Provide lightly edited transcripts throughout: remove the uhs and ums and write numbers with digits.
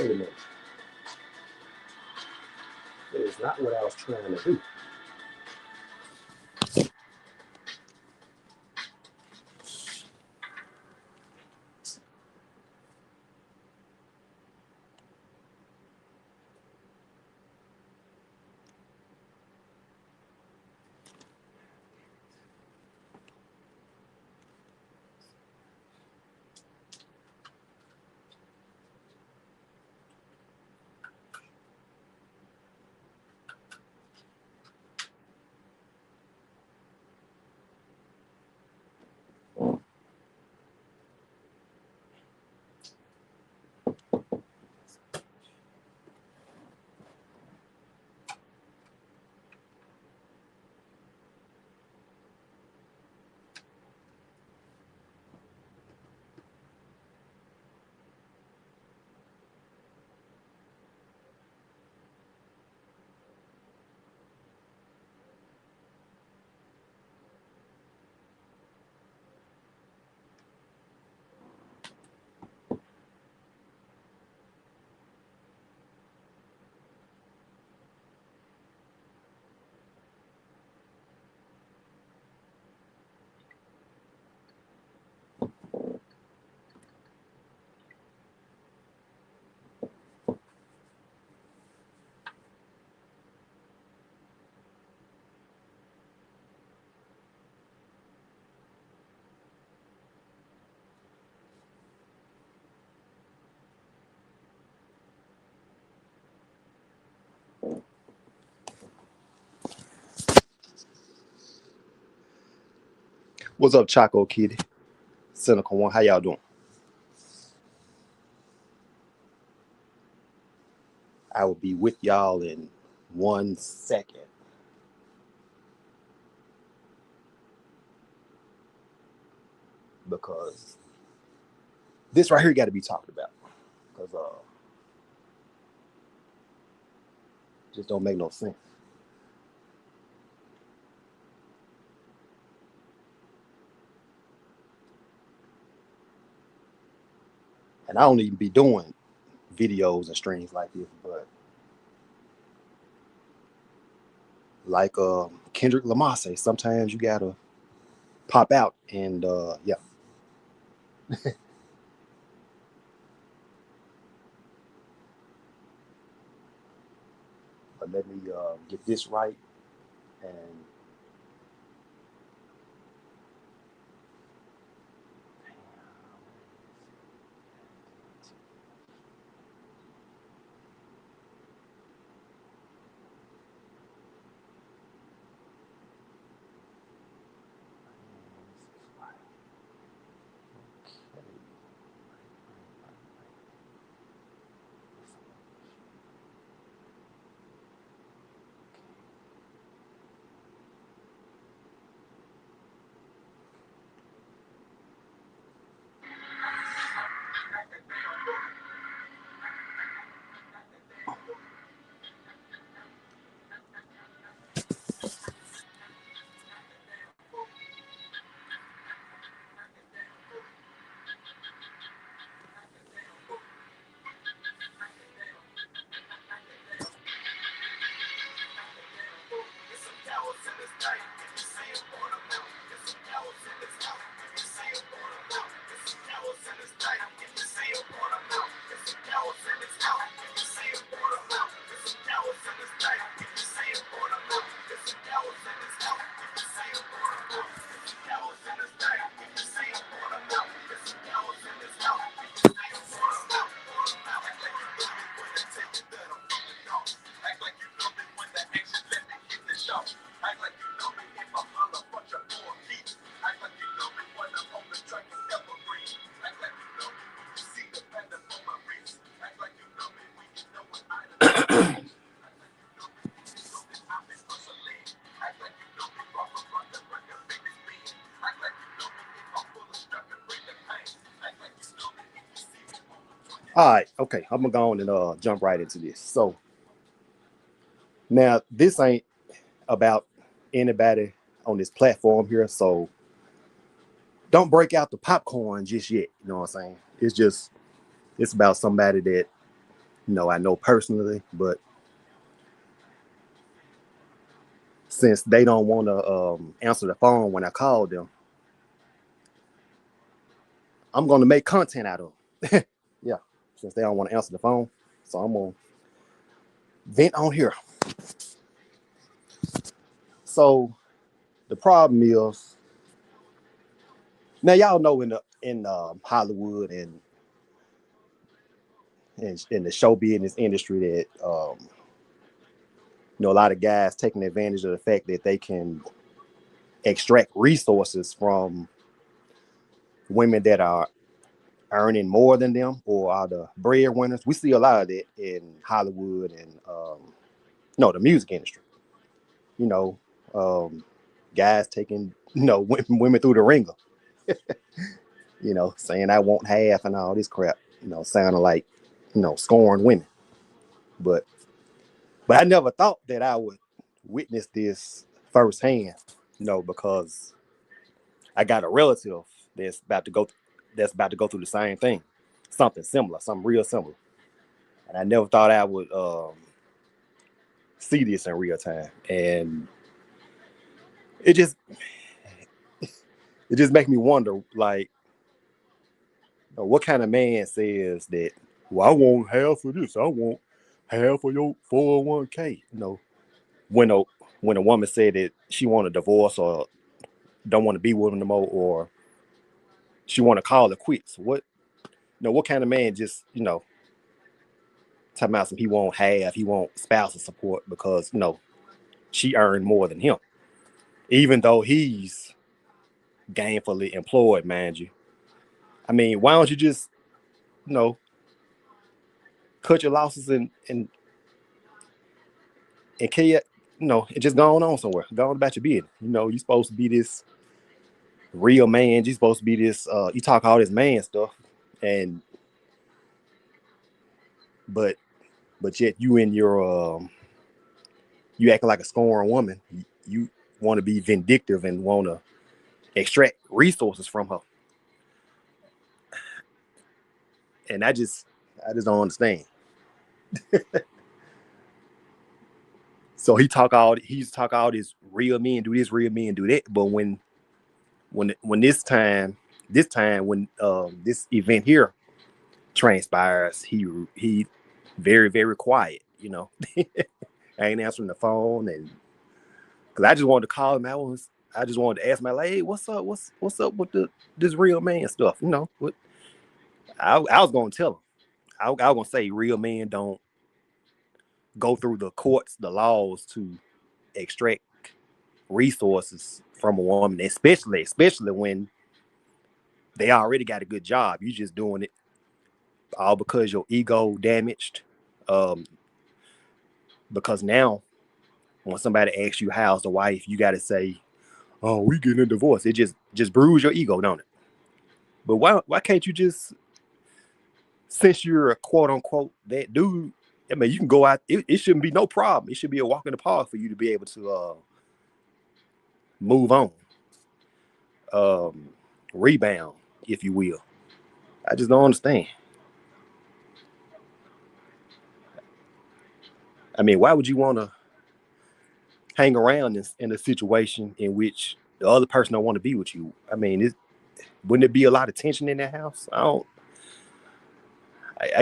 Wait a minute. That is not what I was trying to do. What's up, Choco Kitty? Cynical One, how y'all doing? I will be with y'all in 1 second. Because this right here got to be talked about. Because just don't make no sense. And I don't even be doing videos and streams like this, but like Kendrick Lamar say, sometimes you gotta pop out and yeah. But let me get this right and all right, okay, I'm gonna go on and jump right into this. So now this ain't about anybody on this platform here, so don't break out the popcorn just yet. You know what I'm saying? It's about somebody that I know personally, but since they don't want to answer the phone when I call them, I'm gonna make content out of them. Yeah, since they don't want to answer the phone, so I'm gonna vent on here. So the problem is now y'all know in Hollywood and in the show business industry that a lot of guys taking advantage of the fact that they can extract resources from women that are earning more than them or are the breadwinners. We see a lot of that in Hollywood and no, the music industry. You know, guys taking women through the ringer. Saying I want half and all this crap. Sounding like scorned women. But I never thought that I would witness this firsthand. Because I got a relative that's about to go through the same thing, something similar, something real similar. And I never thought I would see this in real time, and it just makes me wonder, like, what kind of man says that? Well, I want half of this. I want half of your 401k. When a when a woman said that she want a divorce or don't want to be with him no more, or she want to call it quits. What kind of man just talking about some he won't have, he won't spousal support because she earned more than him, even though he's gainfully employed, mind you. I mean, why don't you just you know cut your losses and care, and just go on somewhere, go on about your business. You're supposed to be this real man. You're supposed to be this. You talk all this man stuff, and but yet you in your you acting like a scorned woman. You want to be vindictive and want to extract resources from her, and I just don't understand. So he's talk all this real men do this, real men do that, but when this time when this event here transpires, he very very quiet. I ain't answering the phone, and because I just wanted to call him. I just wanted to ask him, like, hey, what's up? What's up with this real man stuff? What I was gonna tell him. I was gonna say real men don't go through the courts, the laws to extract resources from a woman, especially when they already got a good job. You just doing it all because your ego damaged. Um, because now when somebody asks you how's the wife, you got to say, "Oh, we getting a divorce." It just bruise your ego, don't it? But why can't you just, since you're a quote unquote that dude? I mean, you can go out. It shouldn't be no problem. It should be a walk in the park for you to be able to move on, rebound, if you will. I just don't understand. I mean, why would you want to hang around in a situation in which the other person don't want to be with you? I mean, wouldn't it be a lot of tension in that house? I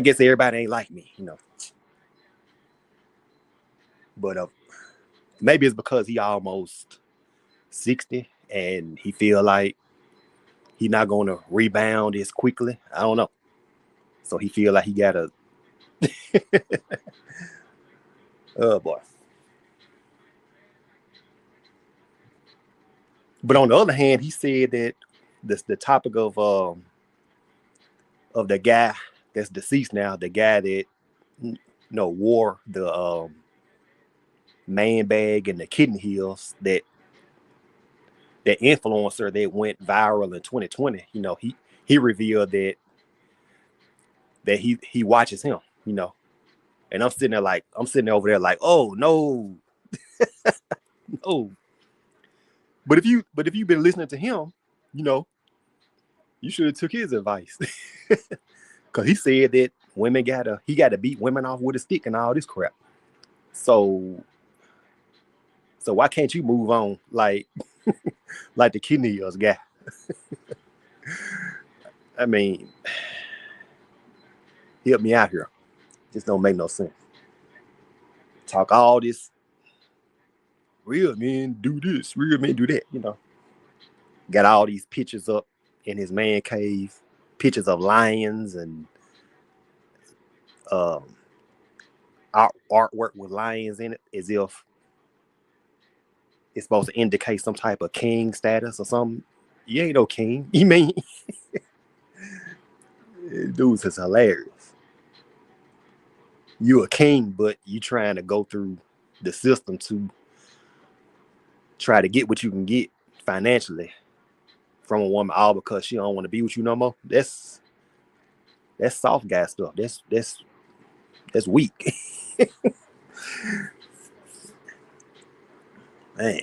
guess everybody ain't like me. But maybe it's because he almost 60 and he feel like he not going to rebound as quickly. I don't know. So he feel like he got to, oh boy. But on the other hand, he said that the topic of the guy that's deceased now, the guy that wore the man bag and the kitten heels, that influencer that went viral in 2020. He revealed that he watches him. And I'm sitting over there like, oh no, no. But if you've been listening to him, you know, you should have took his advice. Because he said that he gotta beat women off with a stick and all this crap. So why can't you move on like the kidney guy? I mean, help me out here. Just don't make no sense. Talk all this real men do this, real men do that, Got all these pictures up in his man cave, pictures of lions and um, artwork with lions in it, as if it's supposed to indicate some type of king status or something. You ain't no king. You mean, dudes is hilarious. You a king, but you trying to go through the system to try to get what you can get financially from a woman, all because she don't want to be with you no more. That's soft guy stuff. That's weak. Man.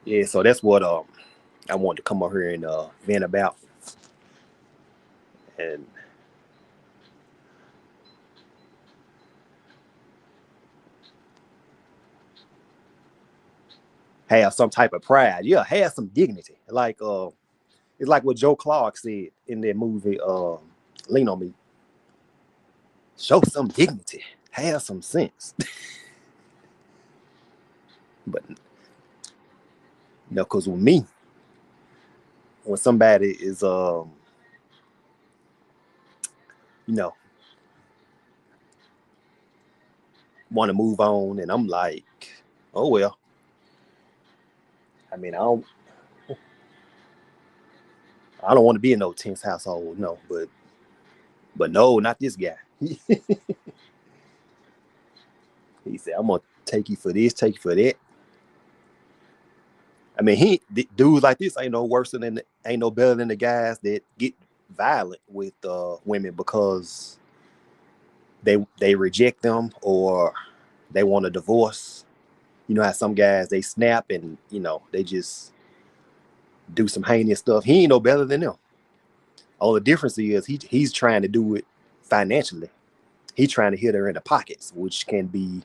Yeah, so that's what I wanted to come up here and vent about. And have some type of pride. Yeah, have some dignity. Like it's like what Joe Clark said in that movie, Lean on Me. Show some dignity. Have some sense. But because with me, when somebody is you know, want to move on, and I'm like, oh well. I mean, I don't want to be in no tense household, no, but no, not this guy. He said, I'm gonna take you for this, take you for that. I mean, dudes like this ain't no better than the guys that get violent with women because they reject them or they want a divorce. You know how some guys they snap and they just do some heinous stuff. He ain't no better than them. All the difference is he's trying to do it financially. He's trying to hit her in the pockets, which can be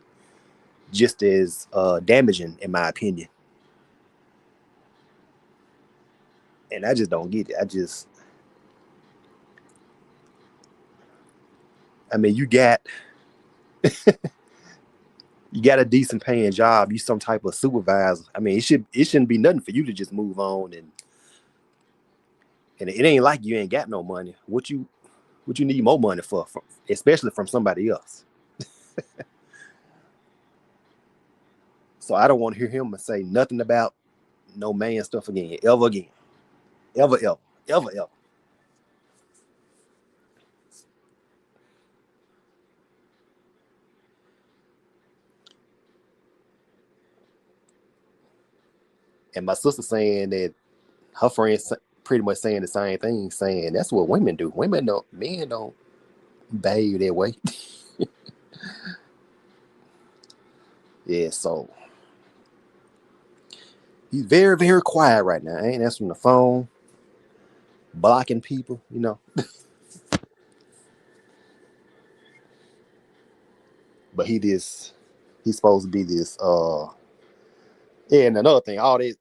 just as damaging, in my opinion. And I just don't get it. I mean, you got a decent paying job. You some type of supervisor. I mean, it shouldn't be nothing for you to just move on and it ain't like you ain't got no money. What you need more money for especially from somebody else. So I don't want to hear him say nothing about no man stuff again, ever again, ever, ever, ever, ever. And my sister saying that her friends pretty much saying the same thing, saying that's what women do. Men don't behave that way. Yeah, so he's very, very quiet right now. I ain't answering the phone, blocking people. But he's supposed to be this yeah, and another thing, all that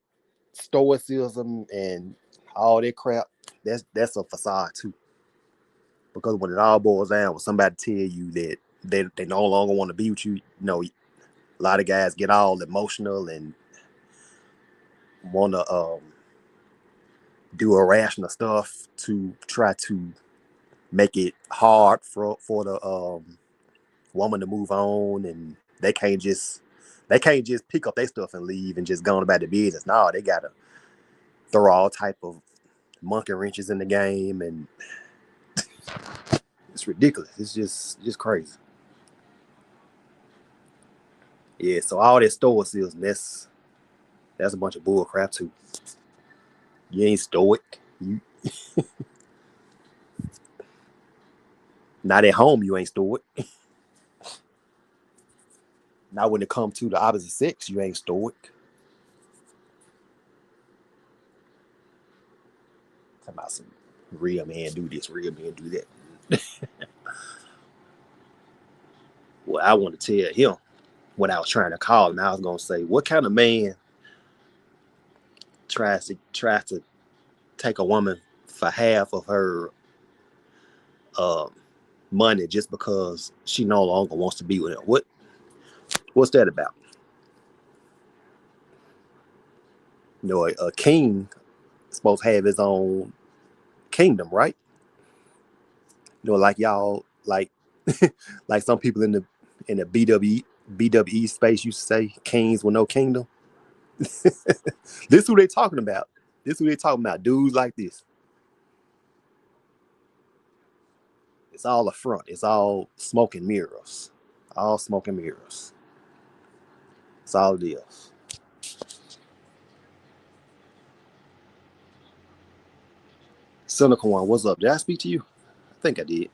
stoicism and all that crap, that's a facade too. Because when it all boils down, when somebody tell you that they no longer want to be with you, a lot of guys get all emotional and want to do irrational stuff to try to make it hard for the woman to move on, and they can't just pick up their stuff and leave and just go on about the business. No, they gotta throw all type of monkey wrenches in the game, and it's ridiculous. It's just crazy. Yeah, so all that stoicism, that's a bunch of bull crap too. You ain't stoic. You not at home. You ain't stoic. Not when it comes to the opposite sex. You ain't stoic. Talking about some Real man do this, real man do that. Well, I want to tell him what I was trying to call him. I was gonna say, what kind of man tries to take a woman for half of her um, money just because she no longer wants to be with him? What's that about? You know, a king is supposed to have his own kingdom, right? You know, like y'all, like like some people in the BWE space used to say, kings with no kingdom. This who they talking about. This who they talking about. Dudes like this. It's all a front. It's all smoke and mirrors. All smoke and mirrors. It's all it is. Cynical one, what's up? Did I speak to you? I think I did.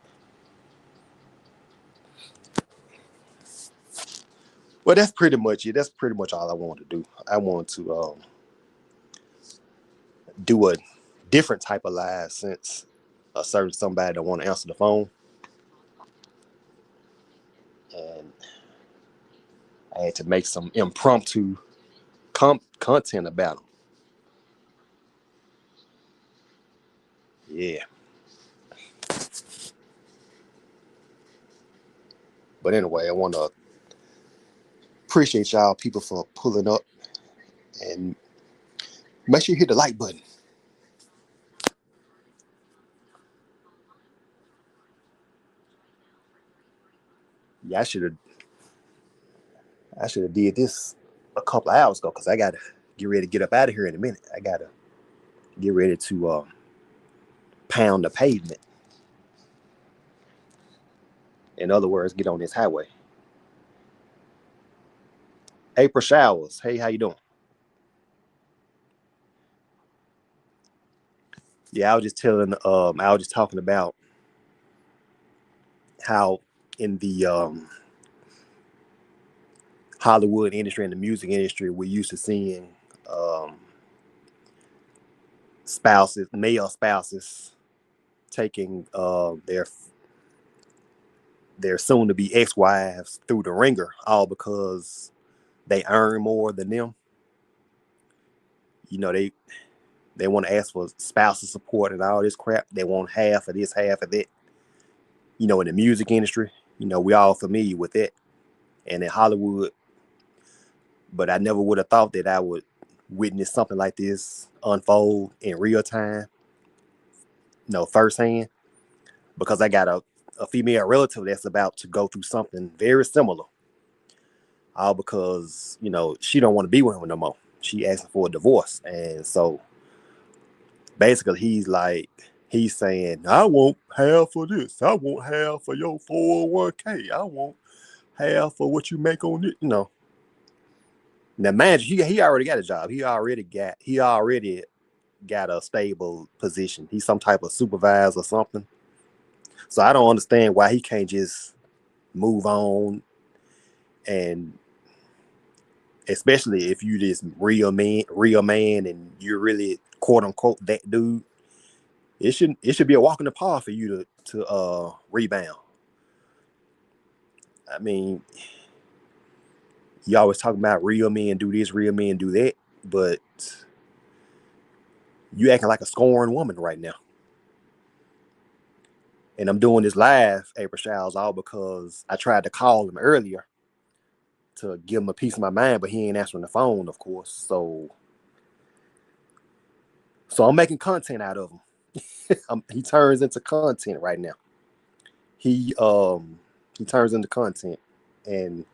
Well, that's pretty much it. That's pretty much all I want to do. I want to do a different type of live since a certain somebody don't want to answer the phone, and I had to make some impromptu content about them. Yeah. But anyway, I want to appreciate y'all people for pulling up, and make sure you hit the like button. Yeah, I should have did this a couple of hours ago because I gotta get ready to get up out of here in a minute. I gotta get ready to pound the pavement. In other words, get on this highway. April Showers. Hey, how you doing? Yeah, I was just talking about how in the Hollywood industry and the music industry, we're used to seeing um, male spouses, taking their soon to be ex-wives through the ringer, all because they earn more than them. You know, they want to ask for spousal support and all this crap. They want half of this, half of that. You know, in the music industry, you know, we all familiar with that. And in Hollywood, but I never would have thought that I would witness something like this unfold in real time, firsthand, because I got a female relative that's about to go through something very similar. All because, she don't want to be with him no more. She asking for a divorce. And so basically he's saying, I want half of this. I want half of your 401k. I want half of what you make on it. Now, man, he already got a job. He already got a stable position. He's some type of supervisor or something. So I don't understand why he can't just move on, and especially if you this real man, and you're really quote unquote that dude. It should be a walk in the park for you to rebound. I mean, you always talk about real men do this, real men do that, but you acting like a scorned woman right now. And I'm doing this live, April Showers, all because I tried to call him earlier to give him a piece of my mind, but he ain't answering the phone, of course. So I'm making content out of him. He turns into content right now. He turns into content, and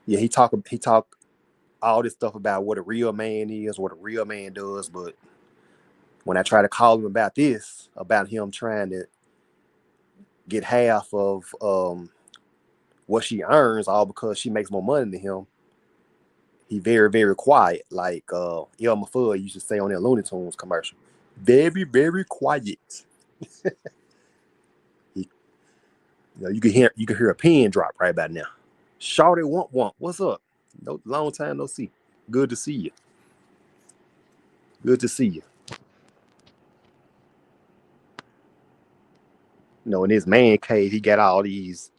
yeah, he talk all this stuff about what a real man is, what a real man does, but when I try to call him about this, about him trying to get half of what she earns, all because she makes more money than him, he very, very quiet, like Elmer Fudd used to say on their Looney Tunes commercial. Very, very quiet. You can hear a pin drop right about now. Shawty want. What's up? No, long time no see. Good to see you. Good to see you. in his man cave, he got all this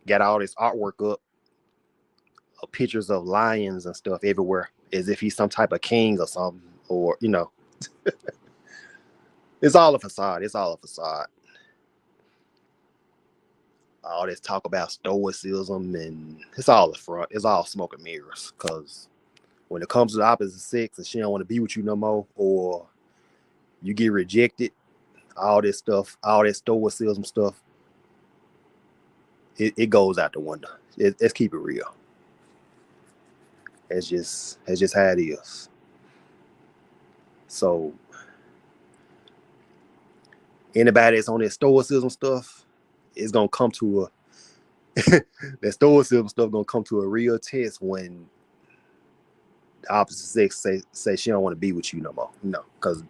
artwork up, pictures of lions and stuff everywhere, as if he's some type of king or something, or it's all a facade. It's all a facade. All this talk about stoicism, and it's all a front. It's all smoke and mirrors. Because when it comes to the opposite sex and she don't want to be with you no more, or you get rejected, all this stuff, all that stoicism stuff, it goes out the window. Let's keep it real. It's just how it is. So anybody that's on that stoicism stuff is gonna come to a that stoicism stuff gonna come to a real test when the opposite sex say she don't want to be with you no more. Because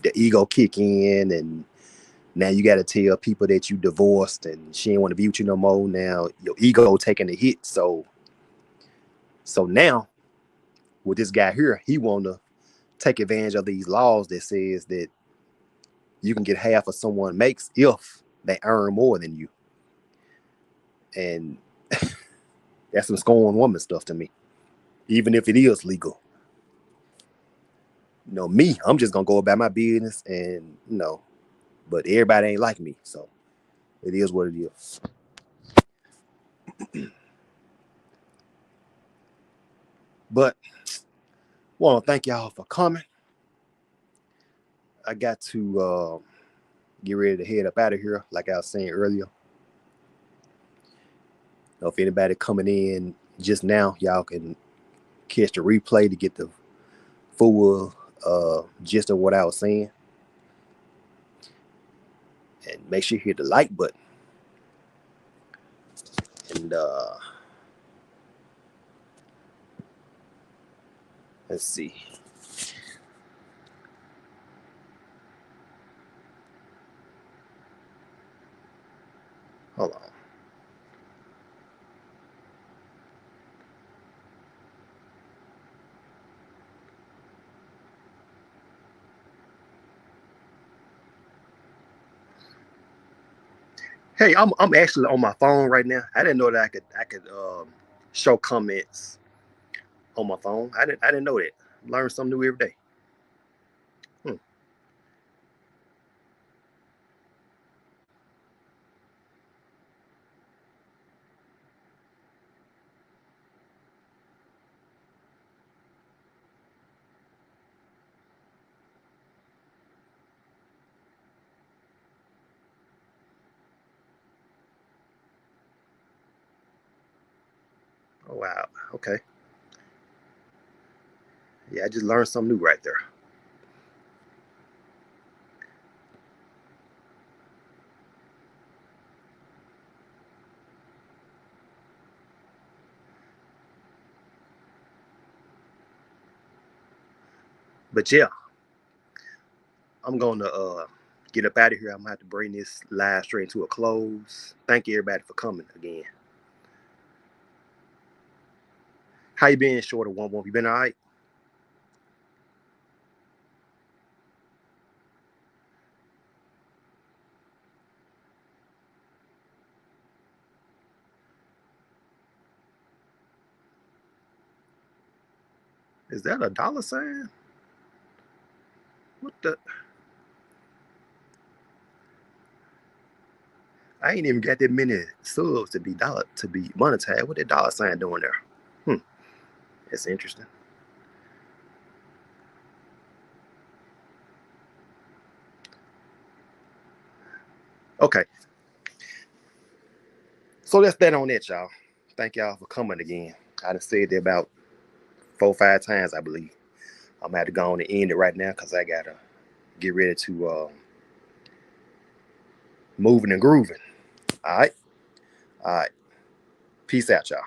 the ego kick in, and now you got to tell people that you divorced and she ain't want to be with you no more. Now your ego taking a hit. So now with this guy here, he want to take advantage of these laws that says that you can get half of someone makes if they earn more than you. And that's some scorned woman stuff to me, even if it is legal. Me, I'm just gonna go about my business, and but everybody ain't like me, so it is what it is. But want to thank y'all for coming. I got to get ready to head up out of here, like I was saying earlier. If anybody coming in just now, y'all can catch the replay to get the full gist of what I was saying. And make sure you hit the like button. And let's see. Hold on. Hey, I'm actually on my phone right now. I didn't know that I could show comments on my phone. I didn't know that. Learn something new every day. Hmm. Oh wow. Okay. Yeah, I just learned something new right there. But yeah, I'm gonna get up out of here. I'm gonna have to bring this live straight to a close. Thank you everybody for coming again. How you been, Shorter One One? You been all right? Is that a dollar sign? What the? I ain't even got that many subs to be monetized. What that dollar sign doing there? Hmm, that's interesting. Okay, so that's that on that, y'all. Thank y'all for coming again. I done said that about 4 or 5 times, I believe. I'm gonna have to go on and end it right now because I gotta get ready to moving and grooving. All right, all right. Peace out, y'all.